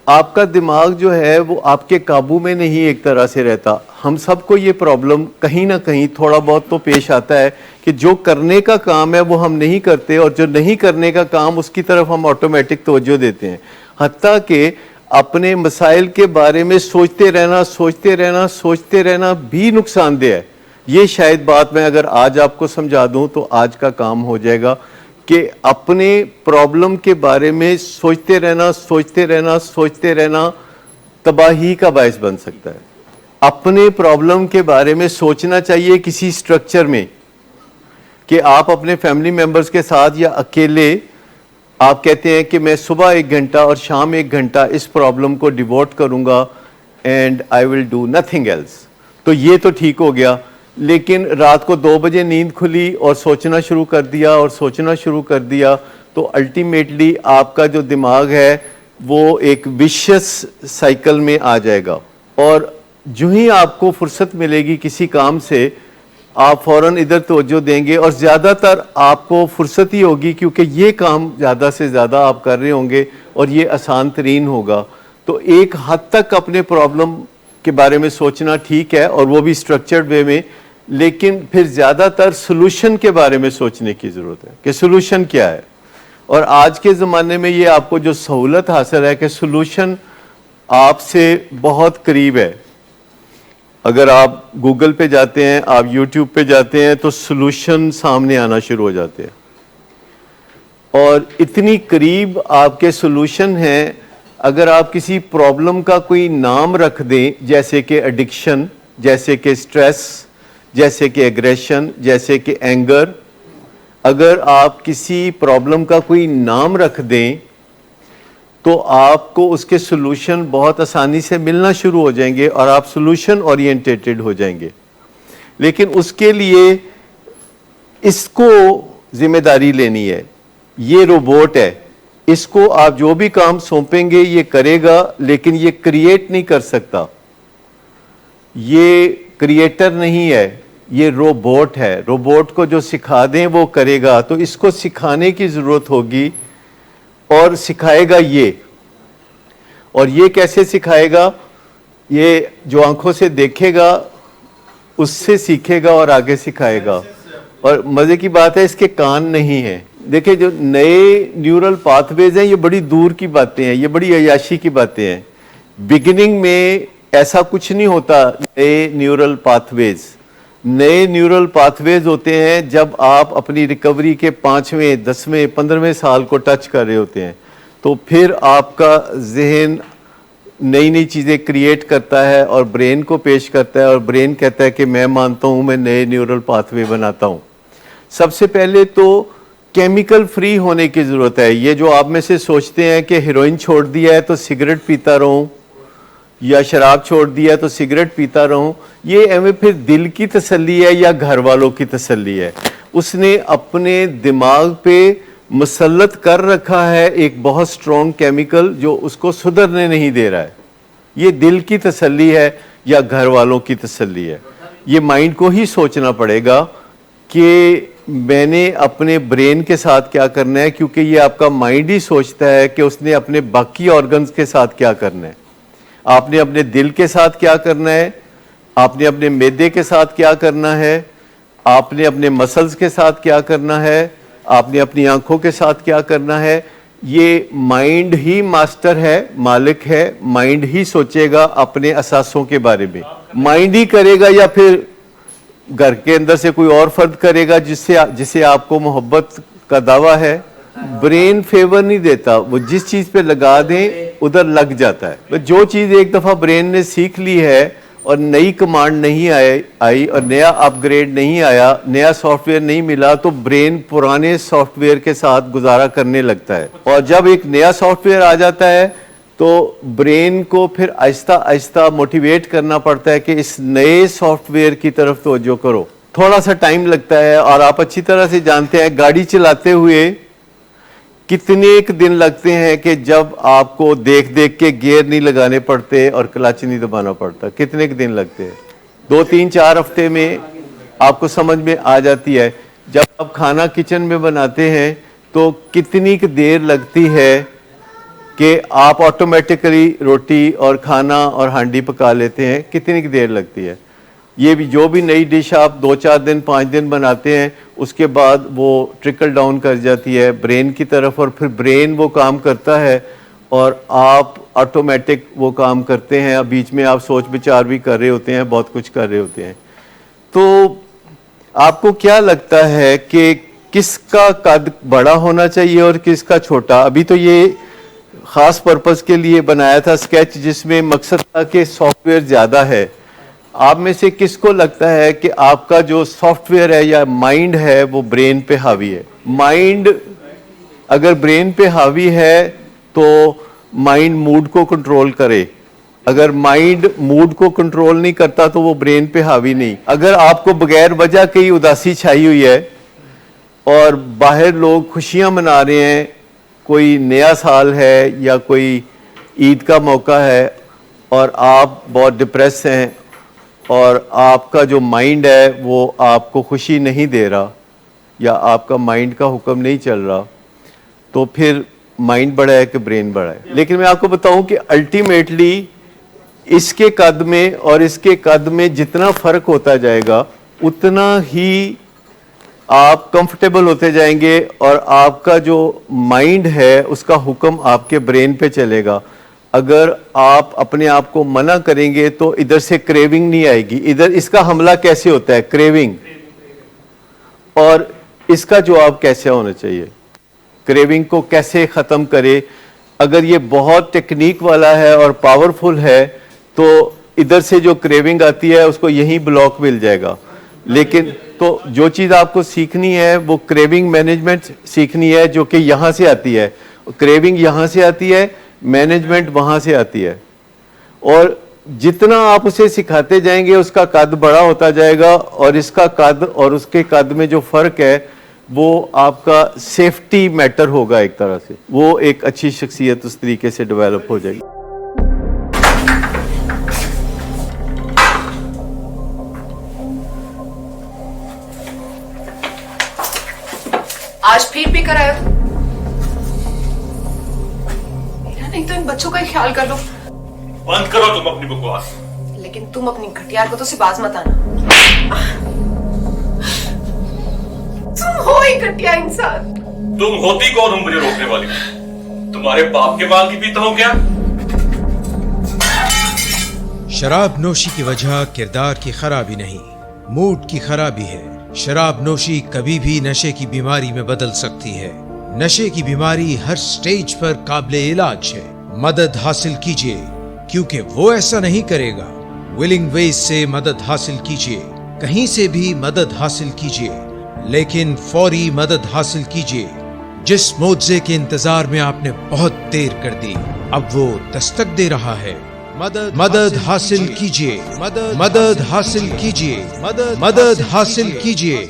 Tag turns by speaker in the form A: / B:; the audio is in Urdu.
A: آپ کا دماغ جو ہے وہ آپ کے قابو میں نہیں ایک طرح سے رہتا. ہم سب کو یہ پرابلم کہیں نہ کہیں تھوڑا بہت تو پیش آتا ہے کہ جو کرنے کا کام ہے وہ ہم نہیں کرتے, اور جو نہیں کرنے کا کام اس کی طرف ہم آٹومیٹک توجہ دیتے ہیں. حتیٰ کہ اپنے مسائل کے بارے میں سوچتے رہنا بھی نقصان دہ ہے. یہ شاید بات میں اگر آج آپ کو سمجھا دوں تو آج کا کام ہو جائے گا کہ اپنے پرابلم کے بارے میں سوچتے رہنا تباہی کا باعث بن سکتا ہے. اپنے پرابلم کے بارے میں سوچنا چاہیے کسی سٹرکچر میں, کہ آپ اپنے فیملی ممبرز کے ساتھ یا اکیلے آپ کہتے ہیں کہ میں صبح 1 گھنٹہ اور شام 1 گھنٹہ اس پرابلم کو ڈیووٹ کروں گا and I will do nothing else. تو یہ تو ٹھیک ہو گیا, لیکن رات کو 2 بجے نیند کھلی اور سوچنا شروع کر دیا تو الٹیمیٹلی آپ کا جو دماغ ہے وہ ایک ویشس سائیکل میں آ جائے گا, اور جو ہی آپ کو فرصت ملے گی کسی کام سے آپ فوراً ادھر توجہ دیں گے, اور زیادہ تر آپ کو فرصت ہی ہوگی کیونکہ یہ کام زیادہ سے زیادہ آپ کر رہے ہوں گے اور یہ آسان ترین ہوگا. تو ایک حد تک اپنے پرابلم کے بارے میں سوچنا ٹھیک ہے, اور وہ بھی اسٹرکچرڈ وے میں, لیکن پھر زیادہ تر سلوشن کے بارے میں سوچنے کی ضرورت ہے کہ سلوشن کیا ہے. اور آج کے زمانے میں یہ آپ کو جو سہولت حاصل ہے کہ سلوشن آپ سے بہت قریب ہے. اگر آپ گوگل پہ جاتے ہیں, آپ یوٹیوب پہ جاتے ہیں تو سلوشن سامنے آنا شروع ہو جاتے ہیں, اور اتنی قریب آپ کے سلوشن ہیں. اگر آپ کسی پرابلم کا کوئی نام رکھ دیں, جیسے کہ ایڈکشن, جیسے کہ سٹریس, جیسے کہ ایگریشن, جیسے کہ اینگر, اگر آپ کسی پرابلم کا کوئی نام رکھ دیں تو آپ کو اس کے سلوشن بہت آسانی سے ملنا شروع ہو جائیں گے اور آپ سلوشن اورینٹیڈ ہو جائیں گے. لیکن اس کے لیے اس کو ذمہ داری لینی ہے. یہ روبوٹ ہے, اس کو آپ جو بھی کام سونپیں گے یہ کرے گا, لیکن یہ کریٹ نہیں کر سکتا. یہ کریٹر نہیں ہے, یہ روبوٹ ہے. روبوٹ کو جو سکھا دیں وہ کرے گا. تو اس کو سکھانے کی ضرورت ہوگی, اور سکھائے گا یہ. اور یہ کیسے سکھائے گا؟ یہ جو آنکھوں سے دیکھے گا اس سے سیکھے گا اور آگے سکھائے گا. اور مزے کی بات ہے اس کے کان نہیں ہیں. دیکھیں جو نئے نیورل پاتھ ویز ہیں یہ بڑی دور کی باتیں ہیں, یہ بڑی عیاشی کی باتیں ہیں. بگننگ میں ایسا کچھ نہیں ہوتا. نئے نیورل پاتھ ویز ہوتے ہیں جب آپ اپنی ریکوری کے 5ویں 10ویں 15ویں سال کو ٹچ کر رہے ہوتے ہیں, تو پھر آپ کا ذہن نئی چیزیں کریٹ کرتا ہے اور برین کو پیش کرتا ہے, اور برین کہتا ہے کہ میں مانتا ہوں میں نئے نیورل پاتھ وے بناتا ہوں. سب سے پہلے تو کیمیکل فری ہونے کی ضرورت ہے. یہ جو آپ میں سے سوچتے ہیں کہ ہیروئن چھوڑ دیا ہے تو سگریٹ پیتا رہوں, یا شراب چھوڑ دیا ہے تو سگریٹ پیتا رہوں, یہ ایویں پھر دل کی تسلی ہے یا گھر والوں کی تسلی ہے. اس نے اپنے دماغ پہ مسلط کر رکھا ہے ایک بہت سٹرونگ کیمیکل جو اس کو سدھرنے نہیں دے رہا ہے. یہ دل کی تسلی ہے یا گھر والوں کی تسلی ہے؟ یہ مائنڈ کو ہی سوچنا پڑے گا کہ میں نے اپنے برین کے ساتھ کیا کرنا ہے, کیونکہ یہ آپ کا مائنڈ ہی سوچتا ہے کہ اس نے اپنے باقی آرگنز کے ساتھ کیا کرنا ہے. آپ نے اپنے دل کے ساتھ کیا کرنا ہے, آپ نے اپنے معدے کے ساتھ کیا کرنا ہے, آپ نے اپنے مسلز کے ساتھ کیا کرنا ہے, آپ نے اپنی آنکھوں کے ساتھ کیا کرنا ہے. یہ مائنڈ ہی ماسٹر ہے, مالک ہے. مائنڈ ہی سوچے گا اپنے اثاثوں کے بارے میں. مائنڈ ہی کرے گا یا پھر گھر کے اندر سے کوئی اور فرد کرے گا جسے آپ کو محبت کا دعویٰ ہے. برین فیور نہیں دیتا, وہ جس چیز پہ لگا دیں ادھر لگ جاتا ہے. جو چیز ایک دفعہ برین نے سیکھ لی ہے اور نئی کمانڈ نہیں آئی اور نیا اپ گریڈ نہیں آیا, نیا سافٹ ویئر نہیں ملا, تو برین پرانے سافٹ ویئر کے ساتھ گزارا کرنے لگتا ہے. اور جب ایک نیا سافٹ ویئر آ جاتا ہے تو برین کو پھر آہستہ آہستہ موٹیویٹ کرنا پڑتا ہے کہ اس نئے سافٹ ویئر کی طرف توجہ کرو. تھوڑا سا ٹائم لگتا ہے, اور آپ اچھی طرح سے جانتے ہیں گاڑی چلاتے ہوئے کتنے ایک دن لگتے ہیں کہ جب آپ کو دیکھ کے گیئر نہیں لگانے پڑتے اور کلچ نہیں دبانا پڑتا. کتنے ایک دن لگتے ہیں, 2 3 4 ہفتے میں آپ کو سمجھ میں آ جاتی ہے. جب آپ کھانا کچن میں بناتے ہیں تو کتنی دیر لگتی ہے کہ آپ آٹومیٹکلی روٹی اور کھانا اور ہانڈی پکا لیتے ہیں, کتنی کی دیر لگتی ہے. یہ بھی جو بھی نئی ڈش آپ 2-4 دن 5 دن بناتے ہیں, اس کے بعد وہ ٹرکل ڈاؤن کر جاتی ہے برین کی طرف, اور پھر برین وہ کام کرتا ہے اور آپ آٹومیٹک وہ کام کرتے ہیں. اب بیچ میں آپ سوچ بچار بھی کر رہے ہوتے ہیں, بہت کچھ کر رہے ہوتے ہیں. تو آپ کو کیا لگتا ہے کہ کس کا قد بڑا ہونا چاہیے اور کس کا چھوٹا؟ ابھی تو یہ خاص پرپز کے لیے بنایا تھا اسکیچ, جس میں مقصد تھا کہ سافٹ ویئر زیادہ ہے. آپ میں سے کس کو لگتا ہے کہ آپ کا جو سافٹ ویئر ہے یا مائنڈ ہے وہ برین پہ حاوی ہے؟ مائنڈ اگر برین پہ حاوی ہے تو مائنڈ موڈ کو کنٹرول کرے. اگر مائنڈ موڈ کو کنٹرول نہیں کرتا تو وہ برین پہ حاوی نہیں. اگر آپ کو بغیر وجہ کی اداسی چھائی ہوئی ہے اور باہر لوگ خوشیاں منا رہے ہیں, کوئی نیا سال ہے یا کوئی عید کا موقع ہے, اور آپ بہت ڈپریس ہیں اور آپ کا جو مائنڈ ہے وہ آپ کو خوشی نہیں دے رہا یا آپ کا مائنڈ کا حکم نہیں چل رہا, تو پھر مائنڈ بڑا ہے کہ برین بڑا ہے؟ لیکن میں آپ کو بتاؤں کہ الٹیمیٹلی اس کے قد میں اور اس کے قد میں جتنا فرق ہوتا جائے گا اتنا ہی آپ کمفرٹیبل ہوتے جائیں گے, اور آپ کا جو مائنڈ ہے اس کا حکم آپ کے برین پہ چلے گا. اگر آپ اپنے آپ کو منع کریں گے تو ادھر سے کریونگ نہیں آئے گی. ادھر اس کا حملہ کیسے ہوتا ہے؟ کریونگ. اور اس کا جواب کیسے ہونا چاہیے؟ کریونگ کو کیسے ختم کرے؟ اگر یہ بہت ٹیکنیک والا ہے اور پاورفل ہے تو ادھر سے جو کریونگ آتی ہے اس کو یہیں بلاک مل جائے گا. لیکن تو جو چیز آپ کو سیکھنی ہے وہ کریونگ مینجمنٹ سیکھنی ہے, جو کہ یہاں سے آتی ہے. کریونگ یہاں سے آتی ہے, مینجمنٹ وہاں سے آتی ہے. اور جتنا آپ اسے سکھاتے جائیں گے اس کا قد بڑا ہوتا جائے گا, اور اس کا قد اور اس کے قد میں جو فرق ہے وہ آپ کا سیفٹی میٹر ہوگا ایک طرح سے. وہ ایک اچھی شخصیت اس طریقے سے ڈیولپ ہو جائے گی.
B: آج پھر بھی کرایا تو میرا نہیں تو ان بچوں کا ہی خیال کر لو.
C: بند کرو تم اپنی بکواس.
B: لیکن تم اپنی گھٹیا کو تو سے باز مت آنا. تم ہو ہی گھٹیا انسان.
C: تم ہوتی کون ہو مجھے روکنے والی؟ تمہارے باپ کے مال کی پیتا ہوں کیا؟
D: شراب نوشی کی وجہ کردار کی خرابی نہیں, موڈ کی خرابی ہے. شراب نوشی کبھی بھی نشے کی بیماری میں بدل سکتی ہے. نشے کی بیماری ہر سٹیج پر قابل علاج ہے. مدد حاصل کیجیے, کیونکہ وہ ایسا نہیں کرے گا. ولنگ ویز سے مدد حاصل کیجیے, کہیں سے بھی مدد حاصل کیجیے, لیکن فوری مدد حاصل کیجیے. جس معجزے کے انتظار میں آپ نے بہت دیر کر دی, اب وہ دستک دے رہا ہے. مدد حاصل کیجیے, مدد حاصل کیجیے, مدد حاصل کیجیے.